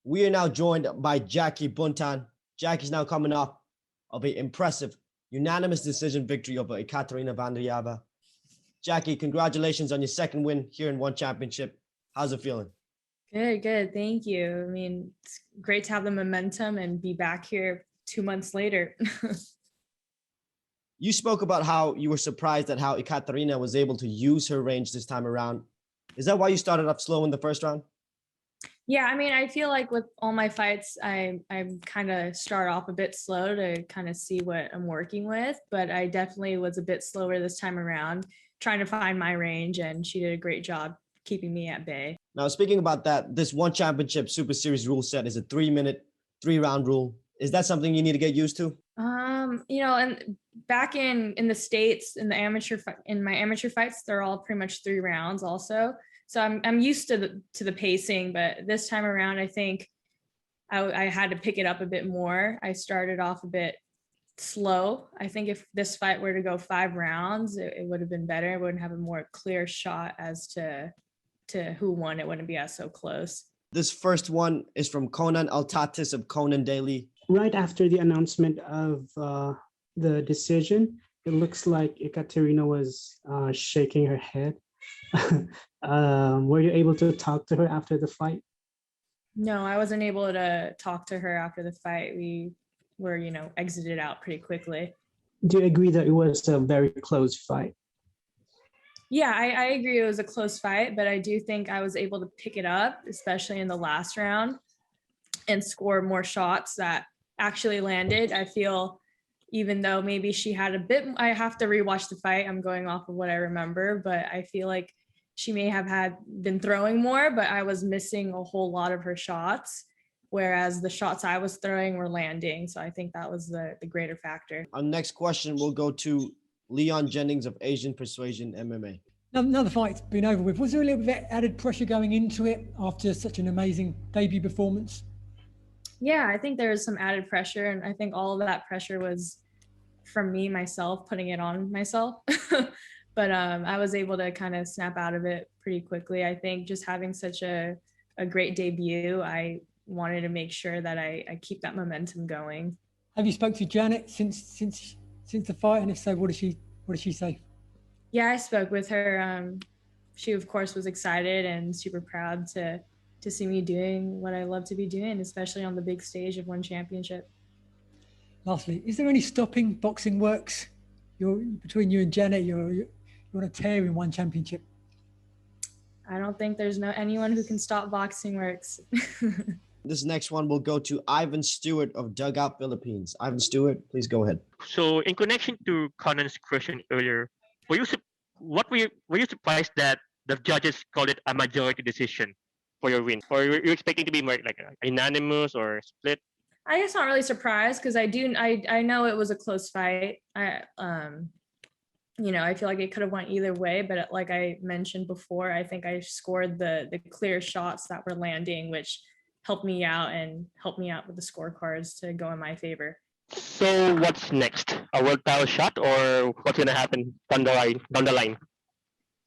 We are now joined by Jackie Buntan. Jackie's now coming off of an impressive unanimous decision victory over Ekaterina Vandaryeva. Jackie, congratulations on your second win here in One Championship. How's it feeling? Good. Thank you. I mean, it's great to have the momentum and be back here 2 months later. You spoke about how you were surprised at how Ekaterina was able to use her range this time around. Is that why you started off slow in the first round? Yeah, I mean, I feel like with all my fights, I kind of start off a bit slow to kind of see what I'm working with, but I definitely was a bit slower this time around, trying to find my range, and she did a great job keeping me at bay. Now, speaking about that, this One Championship Super Series rule set is a 3-minute, 3-round rule. Is that something you need to get used to? And back in the States, in my amateur fights, they're all pretty much 3 rounds also. So I'm used to the pacing, but this time around, I think I had to pick it up a bit more. I started off a bit slow. I think if this fight were to go 5 rounds, it would have been better. I wouldn't have a more clear shot as to who won. It wouldn't be as so close. This first one is from Conan Altatis of Conan Daily. Right after the announcement of the decision, it looks like Ekaterina was shaking her head. Were you able to talk to her after the fight? No, I wasn't able to talk to her after the fight. We were, exited out pretty quickly. Do you agree that it was a very close fight? Yeah, I agree it was a close fight, but I do think I was able to pick it up, especially in the last round, and score more shots that actually landed. I feel even though maybe she had a bit, I have to rewatch the fight. I'm going off of what I remember, but I feel like she may have been throwing more, but I was missing a whole lot of her shots, whereas the shots I was throwing were landing. So I think that was the greater factor. Our next question will go to Leon Jennings of Asian Persuasion MMA. Now the fight's been over with. Was there a little bit of added pressure going into it after such an amazing debut performance? Yeah, I think there was some added pressure, and I think all of that pressure was from me, myself, putting it on myself. But I was able to kind of snap out of it pretty quickly. I think just having such a great debut, I wanted to make sure that I keep that momentum going. Have you spoke to Janet since the fight, and if so, what did she say? Yeah, I spoke with her. She of course was excited and super proud to see me doing what I love to be doing, especially on the big stage of One Championship. Lastly, is there any stopping Boxing Works? Between you and Janet, you're on a tear in One Championship. I don't think there's anyone who can stop Boxing Works. This next one will go to Ivan Stewart of Dugout Philippines. Ivan Stewart, please go ahead. So, in connection to Conan's question earlier, were you surprised that the judges called it a majority decision for your win, or were you expecting to be more like a unanimous or split? I guess not really surprised, because I know it was a close fight. I feel like it could have went either way, but like I mentioned before, I think I scored the clear shots that were landing, which helped me out with the scorecards to go in my favor. So what's next? A world title shot, or what's gonna happen down the line?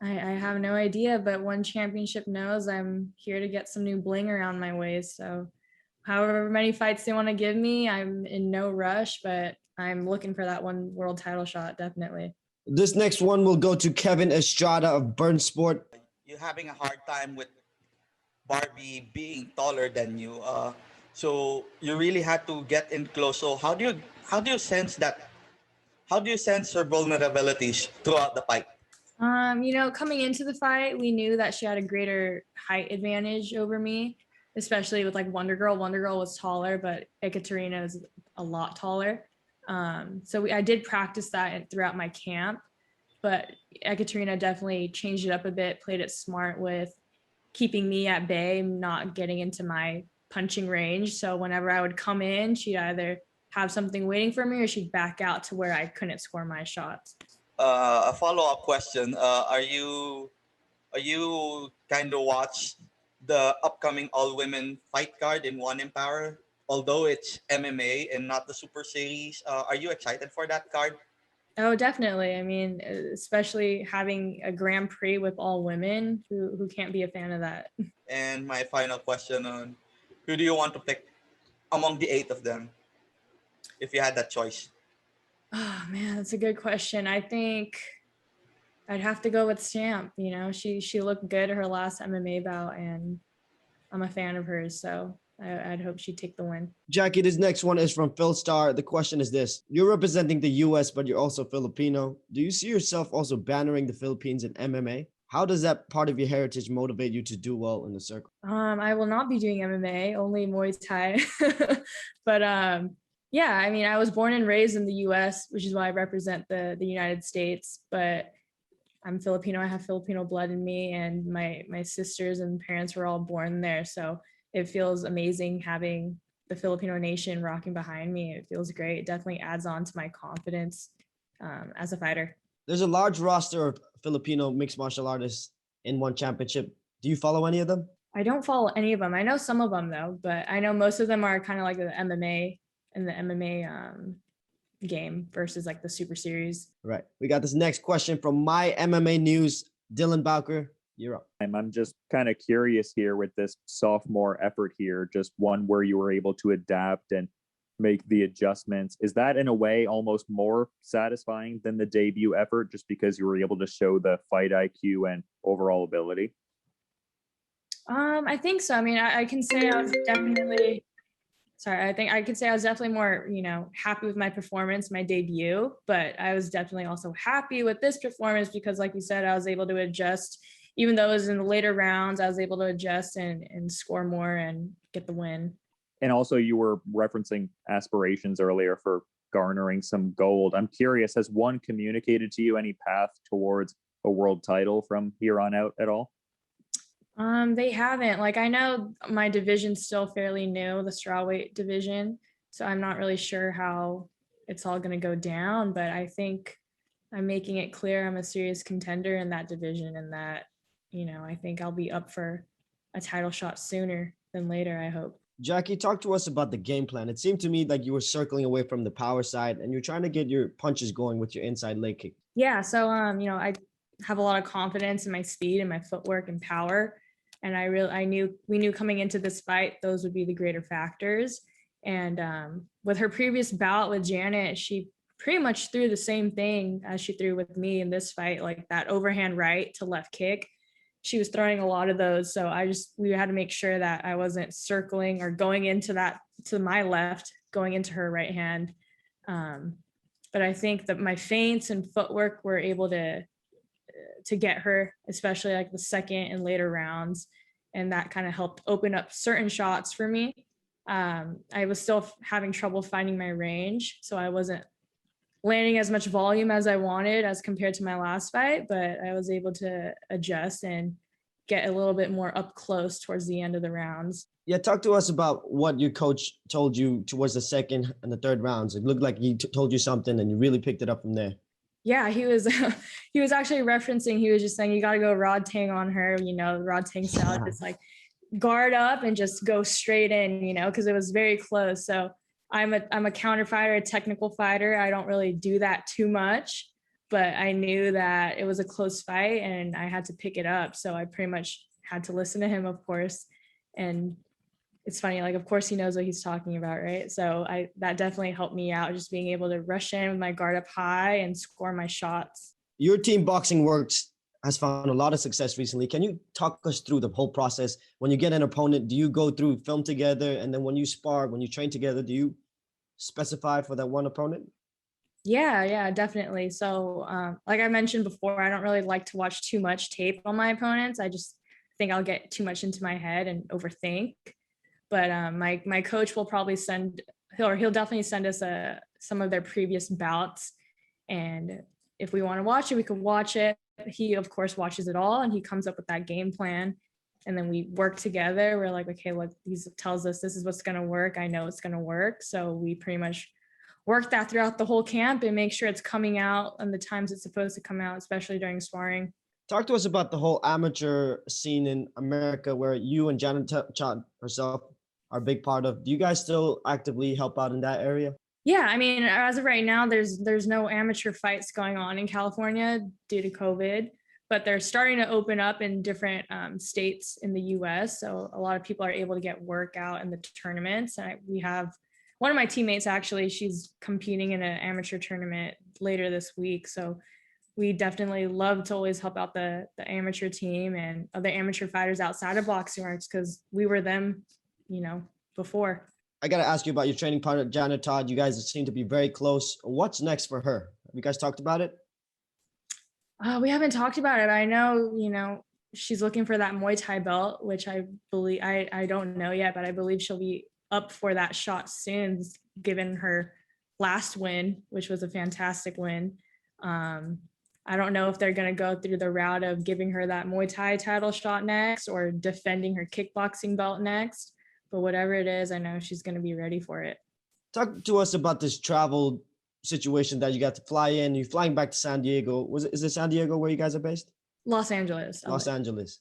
I have no idea, but One Championship knows I'm here to get some new bling around my waist. So however many fights they want to give me, I'm in no rush, but I'm looking for that one world title shot, definitely. This next one will go to Kevin Estrada of Burn Sport. You're having a hard time with Barbie being taller than you. So you really had to get in close. So how do you sense that? How do you sense her vulnerabilities throughout the fight? Coming into the fight, we knew that she had a greater height advantage over me, especially with like Wonder Girl. Wonder Girl was taller, but Ekaterina is a lot taller. I did practice that throughout my camp, but Ekaterina definitely changed it up a bit, played it smart with keeping me at bay, not getting into my punching range. So whenever I would come in, she'd either have something waiting for me or she'd back out to where I couldn't score my shots. A follow-up question. Are you kind of watch the upcoming all-women fight card in One Empower? Although it's MMA and not the Super Series, are you excited for that card? Oh, definitely. I mean, especially having a Grand Prix with all women, who can't be a fan of that? And my final question on Who do you want to pick among the 8 of them, if you had that choice? Oh man, that's a good question. I think I'd have to go with Stamp. You know, she looked good her last MMA bout, and I'm a fan of hers, so I'd hope she'd take the win. Jackie, this next one is from Phil Starr. The question is this: you're representing the U.S., but you're also Filipino. Do you see yourself also bannering the Philippines in MMA? How does that part of your heritage motivate you to do well in the circle? I will not be doing MMA, only Muay Thai. But yeah, I mean, I was born and raised in the U.S., which is why I represent the United States. But I'm Filipino. I have Filipino blood in me, and my sisters and parents were all born there. So it feels amazing having the Filipino nation rocking behind me. It feels great. It definitely adds on to my confidence as a fighter. There's a large roster of Filipino mixed martial artists in one championship. Do you follow any of them? I don't follow any of them. I know some of them though, but I know most of them are kind of like the MMA and the MMA game versus like the Super Series. Right. We got this next question from My MMA News. Dylan Bowker, you're up. I'm just kind of curious here with this sophomore effort here, just one where you were able to adapt and make the adjustments. Is that in a way almost more satisfying than the debut effort just because you were able to show the fight IQ and overall ability? I think so. I mean, I can say I was definitely, I think I could say I was definitely more, happy with my performance, my debut, but I was definitely also happy with this performance because like you said, I was able to adjust, even though it was in the later rounds, I was able to adjust and score more and get the win. And also you were referencing aspirations earlier for garnering some gold. I'm curious, has one communicated to you any path towards a world title from here on out at all? They haven't. Like, I know my division's still fairly new, the strawweight division, so I'm not really sure how it's all going to go down, but I think I'm making it clear I'm a serious contender in that division and that, I think I'll be up for a title shot sooner than later, I hope. Jackie, talk to us about the game plan. It seemed to me like you were circling away from the power side and you're trying to get your punches going with your inside leg kick. Yeah, so I have a lot of confidence in my speed and my footwork and power. And we knew coming into this fight, those would be the greater factors. And with her previous bout with Janet, she pretty much threw the same thing as she threw with me in this fight, like that overhand right to left kick. She was throwing a lot of those. So we had to make sure that I wasn't circling or going into that to my left, going into her right hand. But I think that my feints and footwork were able to get her, especially like the second and later rounds. And that kind of helped open up certain shots for me. I was still having trouble finding my range. So I wasn't landing as much volume as I wanted as compared to my last fight, but I was able to adjust and get a little bit more up close towards the end of the rounds. Yeah, talk to us about what your coach told you towards the second and the third rounds. It looked like he told you something and you really picked it up from there. Yeah, he was actually referencing, he was just saying, you got to go Rod Tang on her, Rod Tang style, just like guard up and just go straight in, because it was very close. So I'm a counter fighter, a technical fighter. I don't really do that too much, but I knew that it was a close fight and I had to pick it up. So I pretty much had to listen to him, of course. And it's funny, like, of course he knows what he's talking about, right? So that definitely helped me out, just being able to rush in with my guard up high and score my shots. Your team Boxing Works has found a lot of success recently. Can you talk us through the whole process? When you get an opponent, do you go through film together? And then when you spar, when you train together, do you specify for that one opponent? Yeah, definitely. So like I mentioned before, I don't really like to watch too much tape on my opponents. I just think I'll get too much into my head and overthink. But my coach will probably he'll definitely send us some of their previous bouts. And if we want to watch it, we can watch it. He, of course, watches it all and he comes up with that game plan. And then we work together. We're like, okay, look, he tells us this is what's going to work. I know it's going to work. So we pretty much work that throughout the whole camp and make sure it's coming out and the times it's supposed to come out, especially during sparring. Talk to us about the whole amateur scene in America where you and Janet Chad herself are a big part of. Do you guys still actively help out in that area? Yeah, I mean, as of right now, there's no amateur fights going on in California due to COVID, but they're starting to open up in different states in the US. So a lot of people are able to get work out in the tournaments. And we have one of my teammates, actually, she's competing in an amateur tournament later this week. So we definitely love to always help out the amateur team and other amateur fighters outside of boxing arts, because we were them, before. I got to ask you about your training partner, Janet Todd. You guys seem to be very close. What's next for her? Have you guys talked about it? We haven't talked about it. I know, she's looking for that Muay Thai belt, which I believe, I don't know yet, but I believe she'll be up for that shot soon, given her last win, which was a fantastic win. I don't know if they're going to go through the route of giving her that Muay Thai title shot next or defending her kickboxing belt next, but whatever it is, I know she's going to be ready for it. Talk to us about this travel situation that you got to fly in. You're flying back to San Diego. Is it San Diego where you guys are based? Los Angeles. Los Angeles.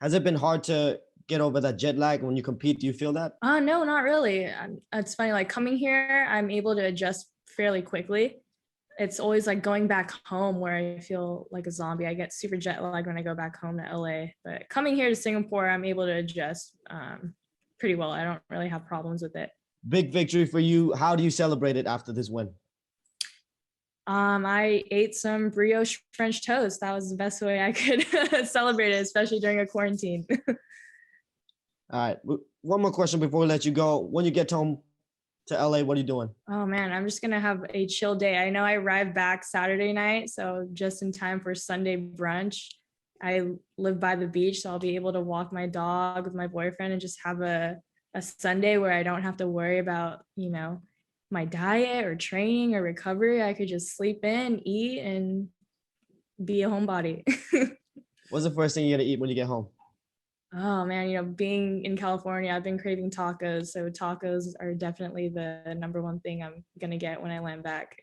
Has it been hard to get over that jet lag when you compete? Do you feel that? No, not really. It's funny, like coming here, I'm able to adjust fairly quickly. It's always like going back home where I feel like a zombie. I get super jet lagged when I go back home to LA, but coming here to Singapore, I'm able to adjust pretty well. I don't really have problems with it. Big victory for you. How do you celebrate it after this win? I ate some brioche French toast. That was the best way I could celebrate it, especially during a quarantine. All right. One more question before we let you go. When you get home to LA, what are you doing? Oh man, I'm just gonna have a chill day. I know I arrived back Saturday night, so just in time for Sunday brunch. I live by the beach, so I'll be able to walk my dog with my boyfriend and just have a Sunday where I don't have to worry about, my diet or training or recovery. I could just sleep in, eat, and be a homebody. What's the first thing you're gonna eat when you get home? Oh man, being in California, I've been craving tacos. So tacos are definitely the number one thing I'm gonna get when I land back.